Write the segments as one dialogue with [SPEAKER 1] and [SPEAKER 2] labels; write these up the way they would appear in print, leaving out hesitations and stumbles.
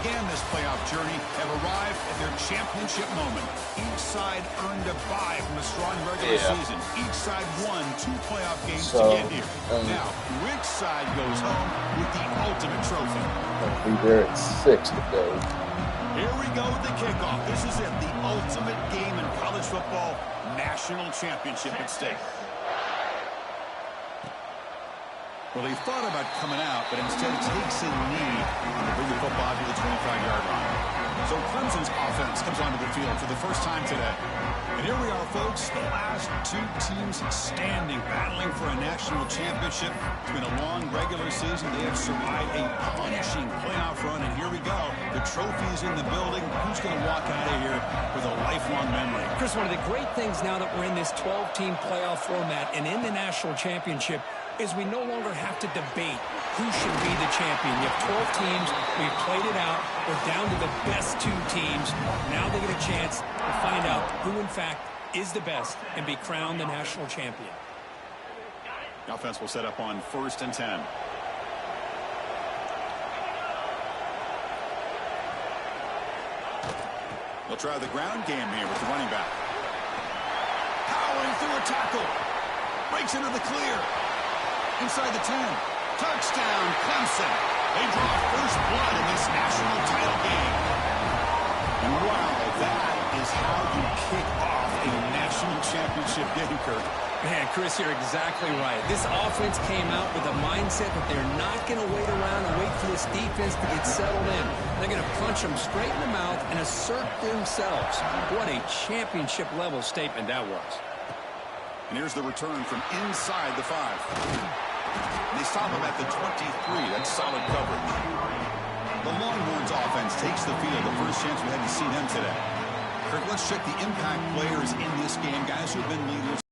[SPEAKER 1] began this playoff journey have arrived at their championship moment. Each side earned a bye from a strong regular season. Each side won 2 playoff games to get here. Now, which side goes home with the ultimate trophy?
[SPEAKER 2] I'll be there at 6 today.
[SPEAKER 1] Here we go with the kickoff. This is it, the ultimate game in college football, national championship at stake. Well, he thought about coming out, but instead takes a knee to bring the football to the 25-yard line. So Clemson's offense comes onto the field for the first time today. And here we are, folks, the last 2 teams standing, battling for a national championship. It's been a long regular season. They have survived a punishing playoff run, and here we go. The trophy's in the building. Who's going to walk out of here with a lifelong memory?
[SPEAKER 3] Chris, one of the great things now that we're in this 12-team playoff format and in the national championship is we no longer have to debate who should be the champion. You have 12 teams. We've played it out. We're down to the best 2 teams. Now they get a chance to find out who, in fact, is the best and be crowned the national champion.
[SPEAKER 1] The offense will set up on 1st and 10. They'll try the ground game here with the running back. Powering through a tackle. Breaks into the clear. Inside the 10. Touchdown, Clemson. They draw first blood in this national title game. And wow, that is how you kick off a national championship game, Kirk.
[SPEAKER 3] Man, Chris, you're exactly right. This offense came out with a mindset that they're not going to wait around and wait for this defense to get settled in. They're going to punch them straight in the mouth and assert themselves. What a championship-level statement that was.
[SPEAKER 1] And here's the return from inside the 5. They stop him at the 23. That's solid coverage. The Longhorns offense takes the field. The first chance we had to see them today. Kirk, let's check the impact players in this game. Guys who have been leaders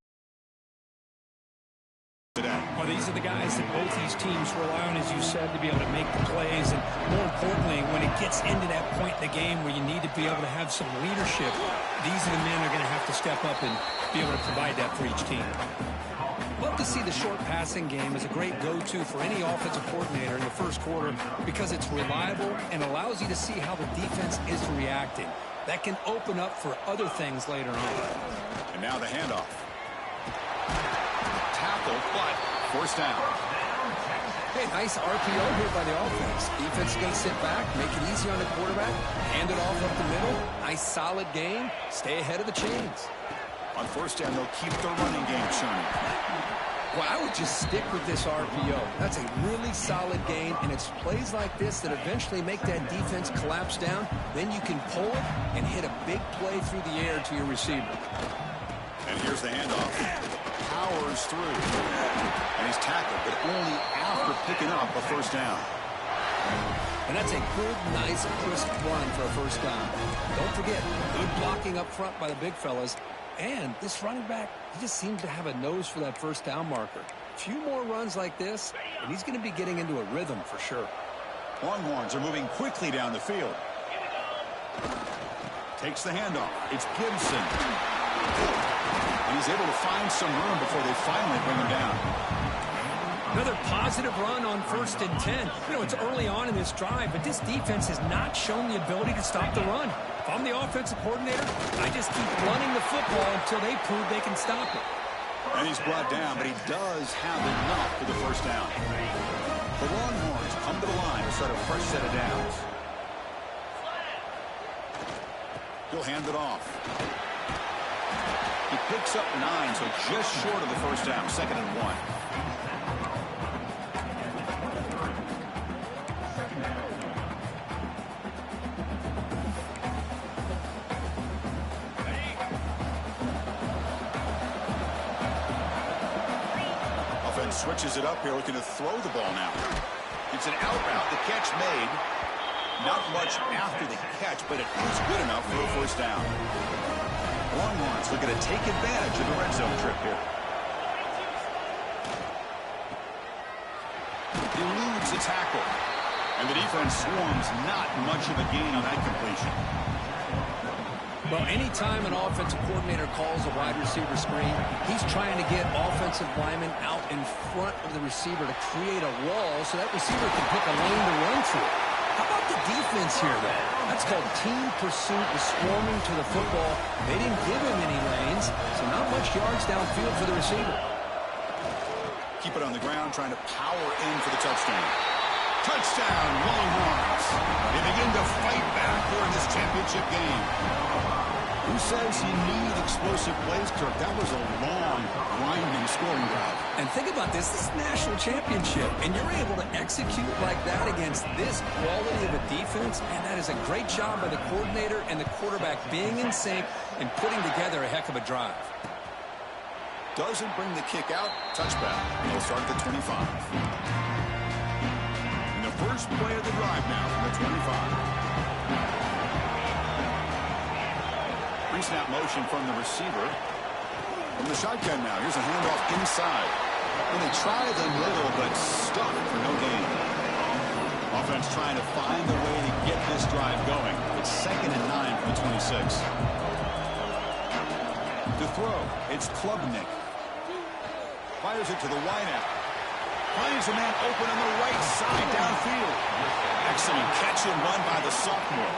[SPEAKER 1] today.
[SPEAKER 3] Well, these are the guys that both these teams rely on, as you said, to be able to make the plays. And more importantly, when it gets into that point in the game where you need to be able to have some leadership, these are the men that are going to have to step up and be able to provide that for each team. Love to see the short passing game as a great go-to for any offensive coordinator in the first quarter because it's reliable and allows you to see how the defense is reacting. That can open up for other things later on.
[SPEAKER 1] And now the handoff. Tackle, but first down.
[SPEAKER 3] Hey, nice RPO here by the offense. Defense is going to sit back, make it easy on the quarterback, hand it off up the middle. Nice solid game. Stay ahead of the chains.
[SPEAKER 1] On first down, they'll keep the running game churning.
[SPEAKER 3] Well, I would just stick with this RPO. That's a really solid game, and it's plays like this that eventually make that defense collapse down. Then you can pull it and hit a big play through the air to your receiver.
[SPEAKER 1] And here's the handoff. Powers through. And he's tackled, but only after picking up a first down.
[SPEAKER 3] And that's a good, nice, crisp run for a first down. Don't forget, good blocking up front by the big fellas. And this running back, he just seems to have a nose for that first down marker. A few more runs like this, and he's going to be getting into a rhythm for sure.
[SPEAKER 1] Longhorns are moving quickly down the field. Takes the handoff. It's Gibson. And he's able to find some room before they finally bring him down.
[SPEAKER 3] Another positive run on 1st and 10. You know, it's early on in this drive, but this defense has not shown the ability to stop the run. If I'm the offensive coordinator, I just keep running the football until they prove they can stop it.
[SPEAKER 1] And he's brought down, but he does have enough for the first down. The Longhorns come to the line to start a fresh set of downs. He'll hand it off. He picks up 9, so just short of the first down, 2nd and 1. Switches it up here, looking to throw the ball now. It's an out route. The catch made. Not much after the catch, but it is good enough for a first down. Longhorns looking to take advantage of the red zone trip here. Eludes the tackle. And the defense swarms. Not much of a gain on that completion.
[SPEAKER 3] Well, anytime an offensive coordinator calls a wide receiver screen, he's trying to get offensive linemen out in front of the receiver to create a wall so that receiver can pick a lane to run through. How about the defense defense here, though. That's called team pursuit and swarming to the football. They didn't give him any lanes, so not much yards downfield for the receiver.
[SPEAKER 1] Keep it on the ground, trying to power in for the touchdown. Touchdown, Longhorns. They begin to fight back here in this championship game. Who says you need explosive plays, Kirk? That was a long, grinding scoring drive.
[SPEAKER 3] And think about this. This is a national championship, and you're able to execute like that against this quality of a defense, and that is a great job by the coordinator and the quarterback being in sync and putting together a heck of a drive.
[SPEAKER 1] Doesn't bring the kick out. Touchback. And he'll start at the 25. And the first play of the drive now from the 25. Pre-snap motion from the receiver. From the shotgun now. Here's a handoff inside. And they try the middle, but stuck for no gain. Offense trying to find a way to get this drive going. It's 2nd and 9 from the 26. To throw, it's Klubnik. Fires it to the wideout. Finds a man open on the right side downfield. Excellent catch and run by the sophomore.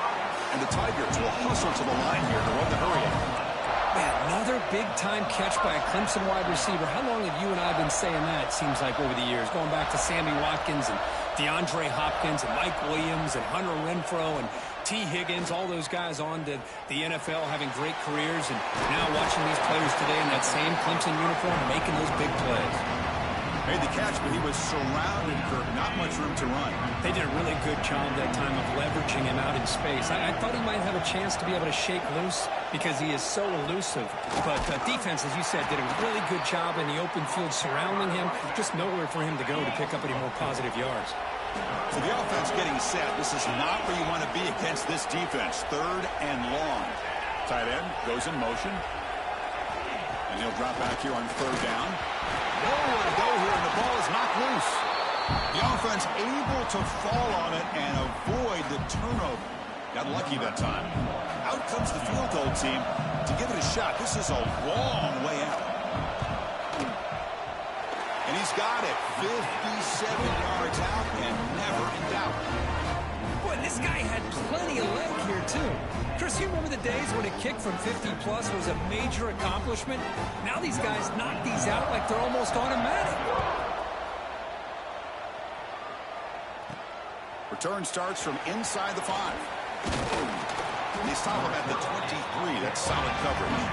[SPEAKER 1] And the Tigers will hustle to the line here to run the hurry up.
[SPEAKER 3] Man, another big-time catch by a Clemson wide receiver. How long have you and I been saying that, it seems like, over the years? Going back to Sammy Watkins and DeAndre Hopkins and Mike Williams and Hunter Renfrow and T. Higgins, all those guys on to the NFL having great careers, and now watching these players today in that same Clemson uniform making those big plays.
[SPEAKER 1] Made the catch, but he was surrounded, Kirk. Not much room to run.
[SPEAKER 3] They did a really good job that time of leveraging him out in space. I thought he might have a chance to be able to shake loose because he is so elusive. But defense, as you said, did a really good job in the open field surrounding him. Just nowhere for him to go to pick up any more positive yards.
[SPEAKER 1] So the offense getting set. This is not where you want to be against this defense. 3rd and long. Tight end goes in motion. And he'll drop back here on 3rd down. Nowhere to go here, and the ball is knocked loose. The offense able to fall on it and avoid the turnover. Got lucky that time. Out comes the field goal team to give it a shot. This is a long way out. And he's got it. 57 yards out and never in doubt.
[SPEAKER 3] Boy, this guy had plenty of leg here, too. Chris, you remember the days when a kick from 50-plus was a major accomplishment? Now these guys knock these out like they're almost automatic.
[SPEAKER 1] Return starts from inside the 5. They stop him at the 23. That's solid coverage.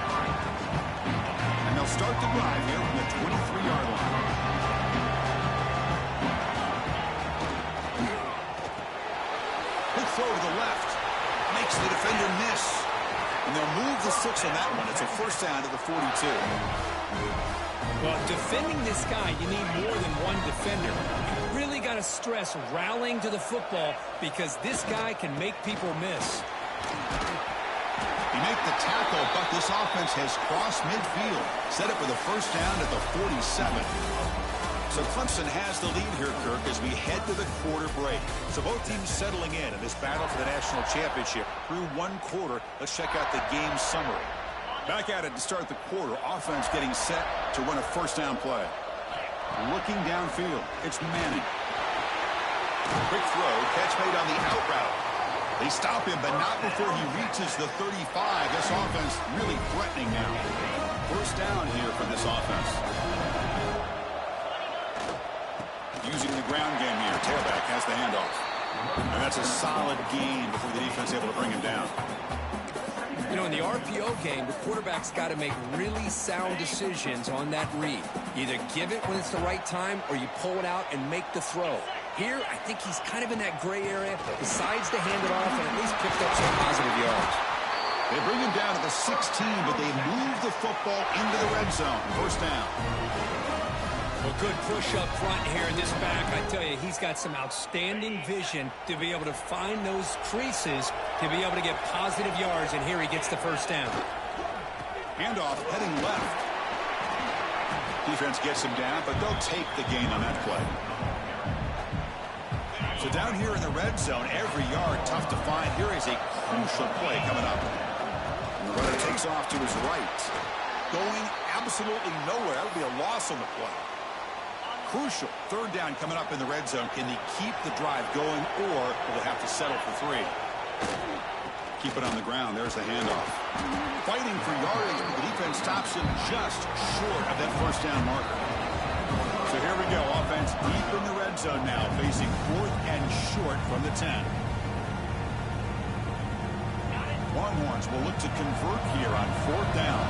[SPEAKER 1] And they'll start the drive here from the 23-yard line. Big throw to the left. Makes the defender miss. And they'll move the 6 on that one. It's a first down to the 42.
[SPEAKER 3] Well, defending this guy, you need more than one defender. You really got to stress rallying to the football because this guy can make people miss.
[SPEAKER 1] He made the tackle, but this offense has crossed midfield. Set up with a first down at the 47. So Clemson has the lead here, Kirk, as we head to the quarter break. So both teams settling in this battle for the national championship. Through one quarter, let's check out the game summary. Back at it to start the quarter. Offense getting set to run a first down play. Looking downfield, it's Manning. Quick throw, catch made on the out route. They stop him, but not before he reaches the 35. This offense really threatening now. First down here for this offense. Using the ground game here. Tailback has the handoff. And that's a solid gain before the defense able to bring him down.
[SPEAKER 3] You know, in the RPO game, the quarterback's got to make really sound decisions on that read. Either give it when it's the right time or you pull it out and make the throw. Here, I think he's kind of in that gray area, decides to hand it off and at least picked up some positive yards.
[SPEAKER 1] They bring him down to the 16, but they move the football into the red zone. First down.
[SPEAKER 3] Well, good push up front here in this back. I tell you, he's got some outstanding vision to be able to find those creases, to be able to get positive yards, and here he gets the first down.
[SPEAKER 1] Handoff heading left. Defense gets him down, but they'll take the gain on that play. So down here in the red zone, every yard tough to find. Here is a crucial play coming up. And the runner takes off to his right. Going absolutely nowhere. That would be a loss on the play. Crucial. Third down coming up in the red zone. Can they keep the drive going, or will they have to settle for 3? Keep it on the ground. There's the handoff. Fighting for yardage, but the defense stops him just short of that first down marker. So here we go. Offense deep in the red zone now, facing 4th and short from the 10. Longhorns will look to convert here on 4th down.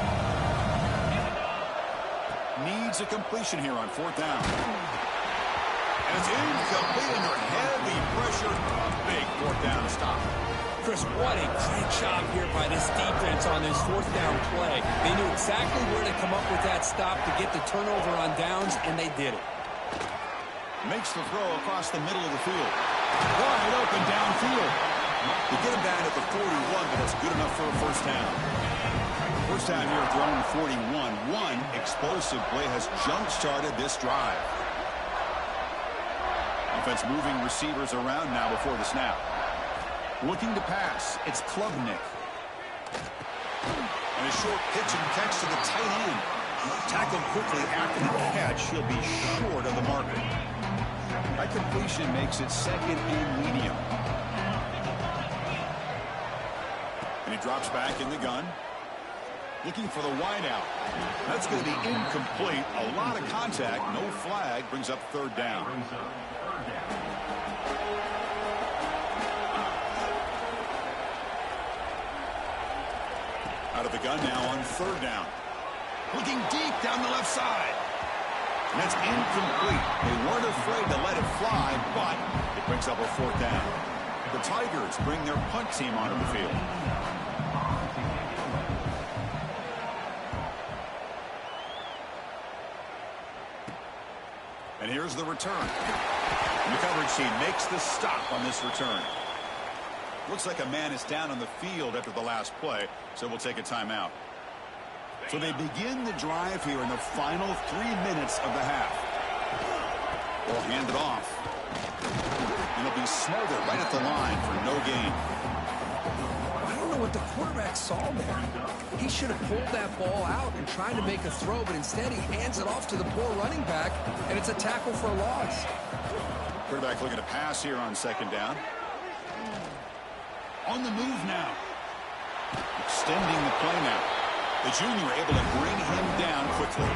[SPEAKER 1] Needs a completion here on 4th down. And it's incomplete under heavy pressure. A big 4th down stop.
[SPEAKER 3] Chris, what a great job here by this defense on this 4th down play. They knew exactly where to come up with that stop to get the turnover on downs, and they did it.
[SPEAKER 1] Makes the throw across the middle of the field. Wide open downfield. They get him down at the 41, but that's good enough for a first down. First down here thrown 41. One explosive play has jump-started this drive. Offense moving receivers around now before the snap. Looking to pass, it's Klubnik. And a short pitch and catch to the tight end. Tackled quickly after the catch. He'll be short of the marker. That completion makes it 2nd and medium. And he drops back in the gun. Looking for the wideout. That's going to be incomplete. A lot of contact. No flag. Brings up 3rd down. Out of the gun now on 3rd down. Looking deep down the left side. And that's incomplete. They weren't afraid to let it fly, but it brings up a 4th down. The Tigers bring their punt team onto the field. And here's the return. And the coverage team makes the stop on this return. Looks like a man is down on the field after the last play, so we'll take a timeout. So they begin the drive here in the final 3 minutes of the half. They'll hand it off. And it'll be smothered right at the line for no gain.
[SPEAKER 4] I don't know what the quarterback saw there. He should have pulled that ball out and tried to make a throw, but instead he hands it off to the poor running back, and it's a tackle for a loss.
[SPEAKER 1] Quarterback looking to pass here on 2nd down. On the move now. Extending the play now. The junior able to bring him down quickly.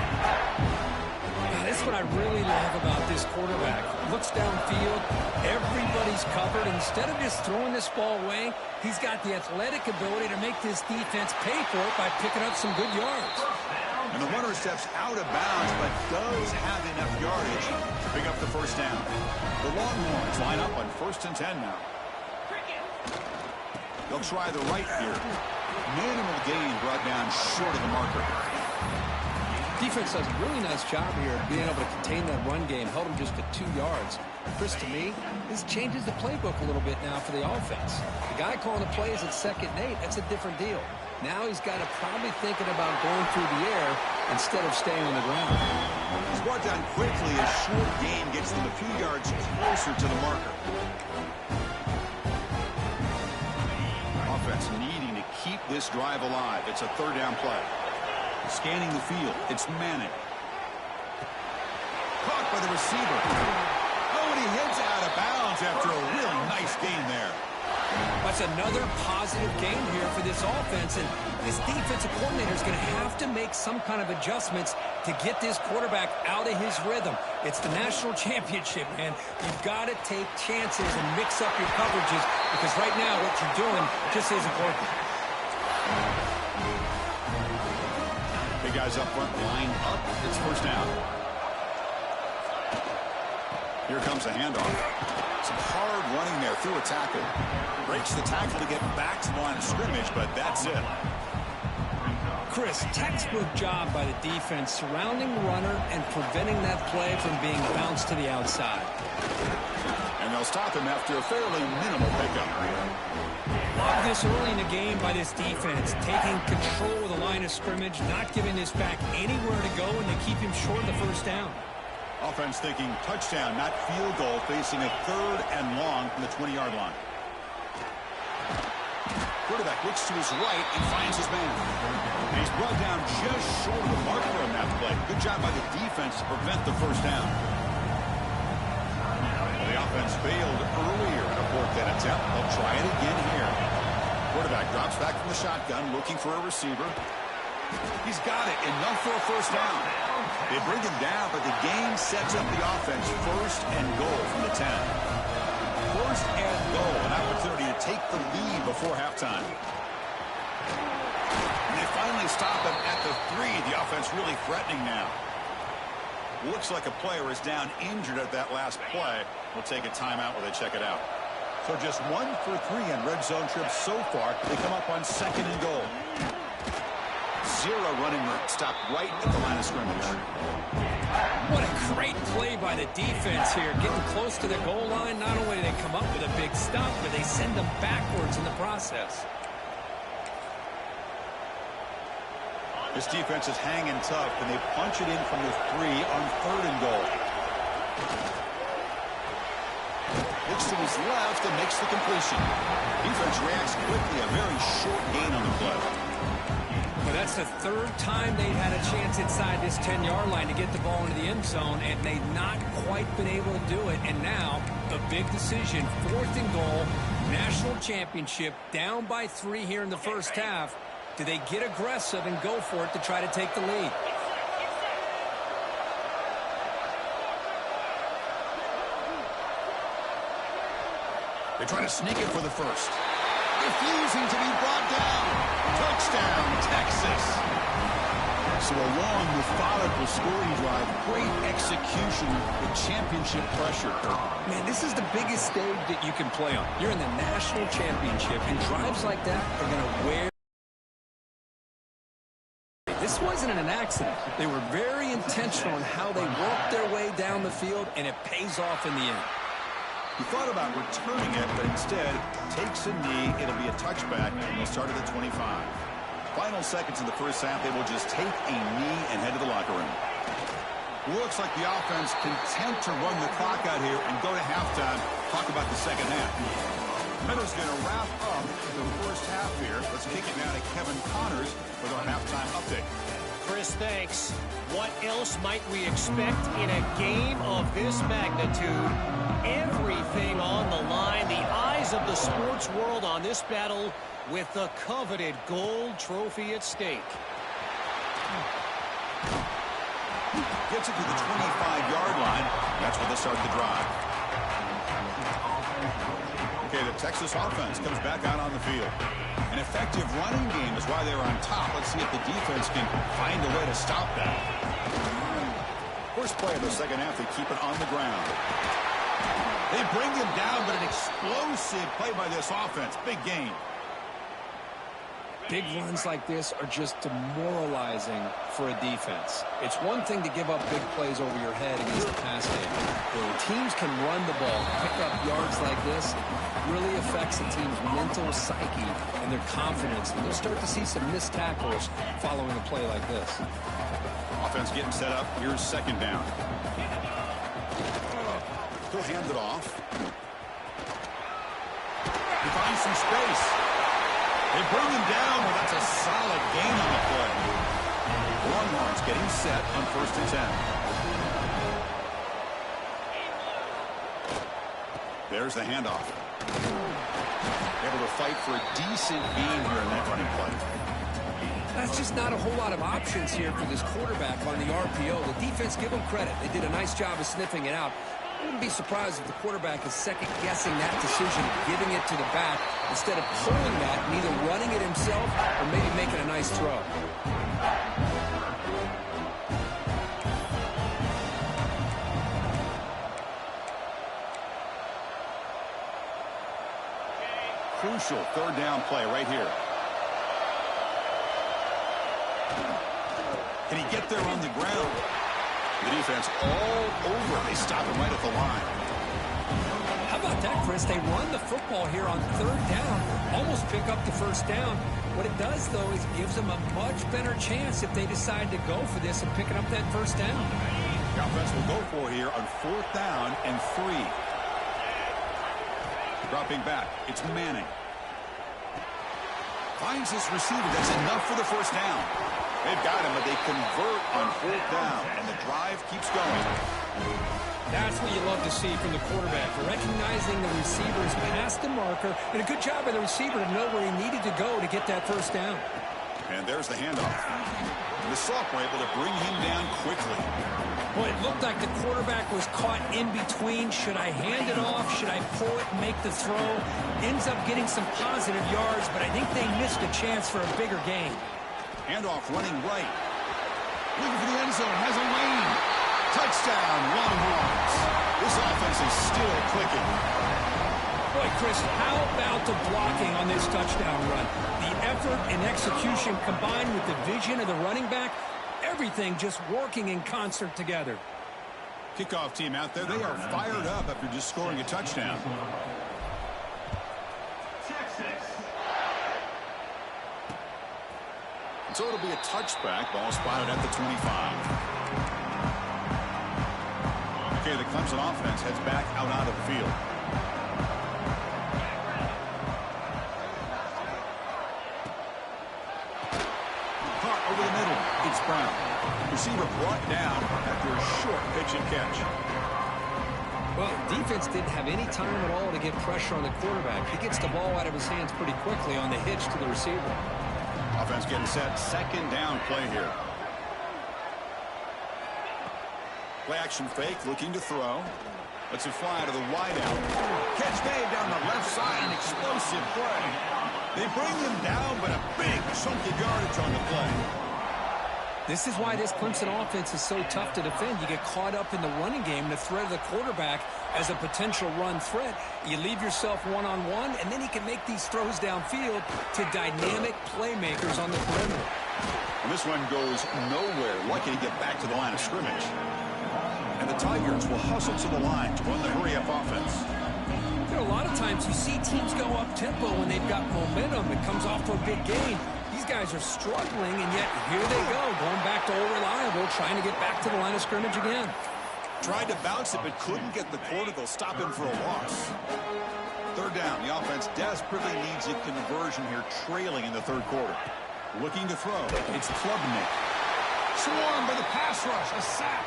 [SPEAKER 3] This is what I really love about this quarterback. Looks downfield. Everybody's covered. Instead of just throwing this ball away, he's got the athletic ability to make this defense pay for it by picking up some good yards.
[SPEAKER 1] And the runner steps out of bounds, but does have enough yardage to pick up the first down. The Longhorns line up on 1st and 10 now. They'll try the right here. Minimal gain brought down short of the marker.
[SPEAKER 3] Defense does a really nice job here being able to contain that run game. Held him just to 2 yards. Chris, to me, this changes the playbook a little bit now for the offense. The guy calling the plays at 2nd and 8, that's a different deal. Now he's got to probably thinking about going through the air instead of staying on the ground.
[SPEAKER 1] He's brought down quickly. A short gain gets them a few yards closer to the marker. Offense needing to keep this drive alive. It's a 3rd down play. Scanning the field. It's Manning. Caught by the receiver. Oh, and he heads out of bounds after a really nice gain there.
[SPEAKER 3] That's another positive game here for this offense, and this defensive coordinator is going to have to make some kind of adjustments to get this quarterback out of his rhythm. It's the national championship, man. You've got to take chances and mix up your coverages, because right now what you're doing just isn't working.
[SPEAKER 1] Big guys up front, line up. It's first down. Here comes the handoff. Some hard running there through a tackle. Breaks the tackle to get back to the line of scrimmage, but that's it.
[SPEAKER 3] Chris, textbook job by the defense surrounding the runner and preventing that play from being bounced to the outside.
[SPEAKER 1] And they'll stop him after a fairly minimal pickup.
[SPEAKER 3] Love this early in the game by this defense, taking control of the line of scrimmage, not giving this back anywhere to go, and to keep him short of the first down.
[SPEAKER 1] Offense thinking touchdown, not field goal, facing a 3rd and long from the 20-yard line. Quarterback looks to his right and finds his man. And he's brought down just short of the marker on that play. Good job by the defense to prevent the first down. The offense failed earlier in a 4th down attempt. They'll try it again here. quarterback drops back from the shotgun, looking for a receiver. He's got it. Enough for a first down. They bring him down, but the game sets up the offense. First and goal from the 10. First and goal, an opportunity to take the lead before halftime. And they finally stop him at the 3. The offense really threatening now. Looks like a player is down injured at that last play. We'll take a timeout while they check it out. So just 1 for 3 on red zone trips so far. They come up on second and goal. 0 running room. Stopped right at the line of scrimmage.
[SPEAKER 3] What a great play by the defense here. Getting close to the goal line. Not only do they come up with a big stop, but they send them backwards in the process.
[SPEAKER 1] This defense is hanging tough, and they punch it in from the 3 on third and goal. Looks to his left and makes the completion. Defense reacts quickly. A very short gain on the play.
[SPEAKER 3] Well, that's the 3rd time they've had a chance inside this 10-yard line to get the ball into the end zone, and they've not quite been able to do it. And now, a big decision. 4th and goal, national championship, down by 3 here in the first half. Do they get aggressive and go for it to try to take the lead?
[SPEAKER 1] They try to sneak it for the first. Refusing to be brought down. Touchdown, Texas. So a long, methodical scoring drive. Great execution with championship pressure.
[SPEAKER 3] Man, this is the biggest stage that you can play on. You're in the national championship, and drives like that are going to wear. This wasn't an accident. They were very intentional in how they worked their way down the field, and it pays off in the end.
[SPEAKER 1] He thought about returning it, but instead takes a knee. It'll be a touchback, and they'll start at the 25. Final seconds in the first half, they will just take a knee and head to the locker room. Looks like the offense content to run the clock out here and go to halftime. Talk about the second half. Meadows going to wrap up the first half here. Let's kick it now to Kevin Connors with our halftime update.
[SPEAKER 5] Chris, thanks. What else might we expect in a game of this magnitude? Everything on the line. The eyes of the sports world on this battle with the coveted gold trophy at stake.
[SPEAKER 1] Gets it to the 25-yard line. That's where they start the drive. Okay, the Texas offense comes back out on the field. An effective running game is why they're on top. Let's see if the defense can find a way to stop that. First play of the second half, they keep it on the ground. They bring him down, but an explosive play by this offense. Big gain.
[SPEAKER 3] Big runs like this are just demoralizing for a defense. It's one thing to give up big plays over your head against the pass game. When teams can run the ball, pick up yards like this, it really affects the team's mental psyche and their confidence. And you'll start to see some missed tackles following a play like this.
[SPEAKER 1] Offense getting set up. Here's second down. He'll hand it off. He finds some space. They bring him down, but that's a solid gain on the play. Longhorns getting set on 1st and 10. There's the handoff. Able to fight for a decent gain here in that running play.
[SPEAKER 3] That's just not a whole lot of options here for this quarterback on the RPO. The defense, give them credit. They did a nice job of sniffing it out. I wouldn't be surprised if the quarterback is second-guessing that decision, giving it to the back instead of pulling that and either running it himself or maybe making a nice throw.
[SPEAKER 1] Crucial third down play right here. Can he get there on the ground? The defense all over. They stop him right at the line.
[SPEAKER 3] How about that, Chris? They run the football here on 3rd down, almost pick up the first down. What it does, though, is it gives them a much better chance if they decide to go for this and picking up that first down.
[SPEAKER 1] The offense will go for it here on 4th down and 3. Dropping back. It's Manning. Finds his receiver. That's enough for the first down. They've got him, but they convert on 4th down, and the drive keeps going.
[SPEAKER 3] That's what you love to see from the quarterback, recognizing the receiver's past the marker, and a good job by the receiver to know where he needed to go to get that first down.
[SPEAKER 1] And there's the handoff. The Salk were able to bring him down quickly.
[SPEAKER 3] Well, it looked like the quarterback was caught in between. Should I hand it off? Should I pull it and make the throw? Ends up getting some positive yards, but I think they missed a chance for a bigger gain.
[SPEAKER 1] Handoff running right. Looking for the end zone. Has a lane. Touchdown, Longhorns. This offense is still clicking.
[SPEAKER 3] Boy, Chris, how about the blocking on this touchdown run? The effort and execution combined with the vision of the running back, everything just working in concert together.
[SPEAKER 1] Kickoff team out there, they are fired up after just scoring a touchdown. And so it'll be a touchback. Ball spotted at the 25. Okay, the Clemson offense heads back out onto the field. Caught over the middle. It's Brown. Receiver brought down after a short pitch and catch.
[SPEAKER 4] Well, defense didn't have any time at all to get pressure on the quarterback. He gets the ball out of his hands pretty quickly on the hitch to the receiver.
[SPEAKER 1] Offense getting set. 2nd down play here. Play action fake, looking to throw. Lets it fly to the wideout. Catch made down the left side, an explosive play. They bring him down, but a big chunky yardage on the play.
[SPEAKER 3] This is why this Clemson offense is so tough to defend. You get caught up in the running game, the threat of the quarterback as a potential run threat. You leave yourself one-on-one, and then he can make these throws downfield to dynamic playmakers on the perimeter.
[SPEAKER 1] And this one goes nowhere. Lucky to get back to the line of scrimmage. And the Tigers will hustle to the line to run the hurry-up offense.
[SPEAKER 3] You know, a lot of times you see teams go up-tempo when they've got momentum. It comes off to a big gain. These guys are struggling, and yet here they go, going back to old reliable, trying to get back to the line of scrimmage again.
[SPEAKER 1] Tried to bounce it, but couldn't get the quarter. They'll stop him for a loss. 3rd down. The offense desperately needs a conversion here, trailing in the 3rd quarter. Looking to throw. It's Klubnik. Swarmed by the pass rush. A sack.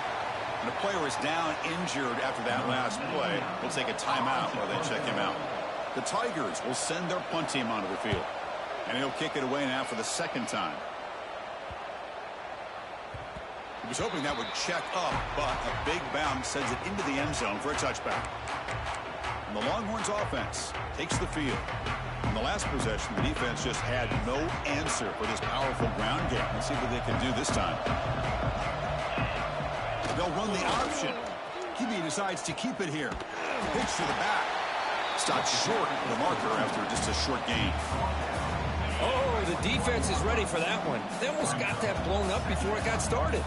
[SPEAKER 1] And the player is down injured after that last play. We'll take a timeout while they check him out. The Tigers will send their punt team onto the field. And he'll kick it away now for the 2nd time. He was hoping that would check up, but a big bounce sends it into the end zone for a touchback. And the Longhorns offense takes the field. In the last possession, the defense just had no answer for this powerful ground game. Let's see what they can do this time. They'll run the option. QB decides to keep it here. Pitch to the back. Stopped short of the marker after just a short gain.
[SPEAKER 3] Oh, the defense is ready for that one. They almost got that blown up before it got started.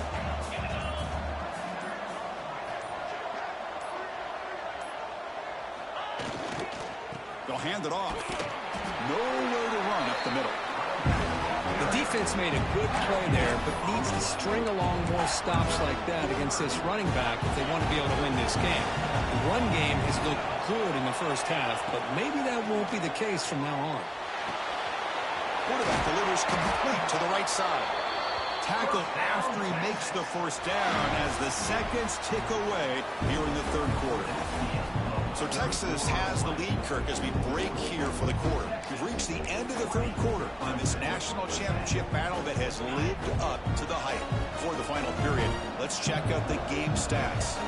[SPEAKER 1] They'll hand it off. Nowhere to run up the middle.
[SPEAKER 3] The defense made a good play there, but needs to string along more stops like that against this running back if they want to be able to win this game. The run game has looked good in the first half, but maybe that won't be the case from now on.
[SPEAKER 1] Quarterback delivers complete to the right side. Tackle after he makes the first down as the seconds tick away here in the 3rd quarter. So Texas has the lead, Kirk, as we break here for the quarter. We've reached the end of the 3rd quarter on this national championship battle that has lived up to the hype. For the final period, let's check out the game stats.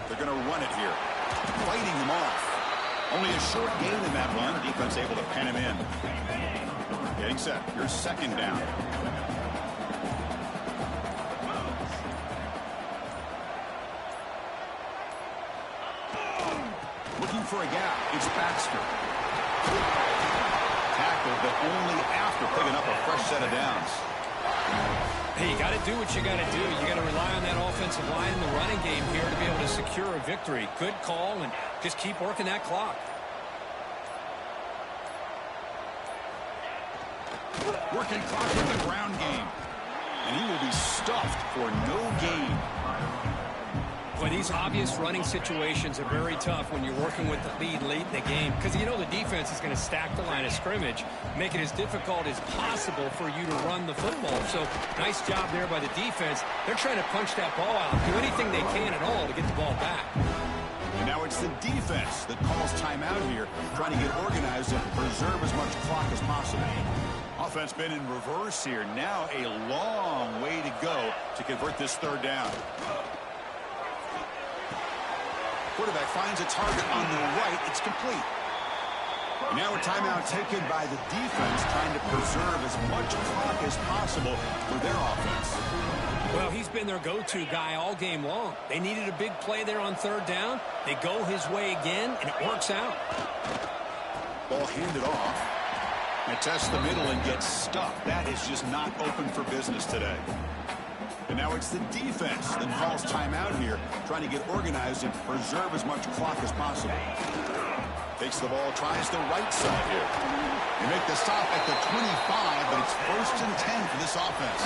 [SPEAKER 1] They're going to run it here, fighting him off. Only a short gain in that run. Defense able to pen him in. Getting set. Here's 2nd down. Looking for a gap. It's Baxter. Tackled, but only after picking up a fresh set of downs.
[SPEAKER 3] Hey, you got to do what you got to do. You got to rely on that offensive line in the running game here to be able to secure a victory. Good call, and just keep working that clock.
[SPEAKER 1] Working clock in the ground game. And he will be stuffed for no gain.
[SPEAKER 3] Well, these obvious running situations are very tough when you're working with the lead late in the game because you know the defense is going to stack the line of scrimmage, make it as difficult as possible for you to run the football. So nice job there by the defense. They're trying to punch that ball out, do anything they can at all to get the ball back.
[SPEAKER 1] And now it's the defense that calls timeout here, trying to get organized and preserve as much clock as possible. Offense been in reverse here. Now a long way to go to convert this third down. Quarterback finds a target on the right. It's complete. And now a timeout taken by the defense, trying to preserve as much clock as possible for their offense.
[SPEAKER 3] Well, he's been their go-to guy all game long. They needed a big play there on third down. They go his way again, and it works out.
[SPEAKER 1] Ball handed off. And tests the middle and gets stuck. That is just not open for business today. And now it's the defense that calls timeout here, trying to get organized and preserve as much clock as possible. Takes the ball, tries the right side here. They make the stop at the 25, but it's 1st and 10 for this offense.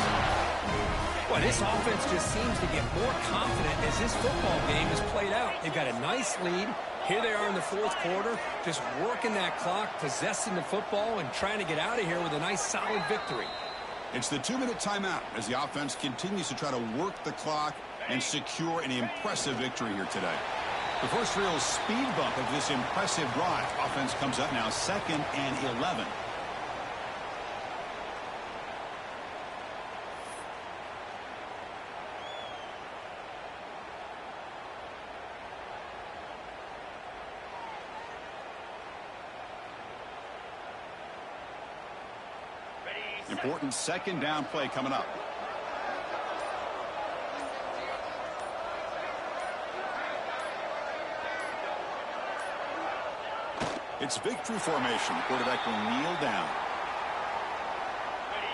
[SPEAKER 3] Well, this offense just seems to get more confident as this football game is played out. They've got a nice lead. Here they are in the fourth quarter, just working that clock, possessing the football, and trying to get out of here with a nice, solid victory.
[SPEAKER 1] It's the 2-minute timeout as the offense continues to try to work the clock and secure an impressive victory here today. The first real speed bump of this impressive drive. Offense comes up now 2nd and 11. Important 2nd down play coming up. It's victory formation. The quarterback will kneel down.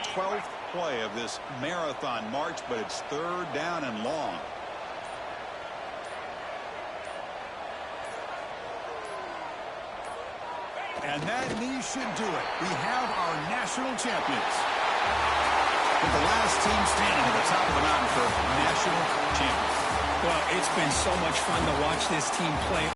[SPEAKER 1] 12th play of this marathon march, but it's 3rd down and long. And that knee should do it. We have our national champions. With the last team standing at the top of the mountain for national champions.
[SPEAKER 3] Well, it's been so much fun to watch this team play.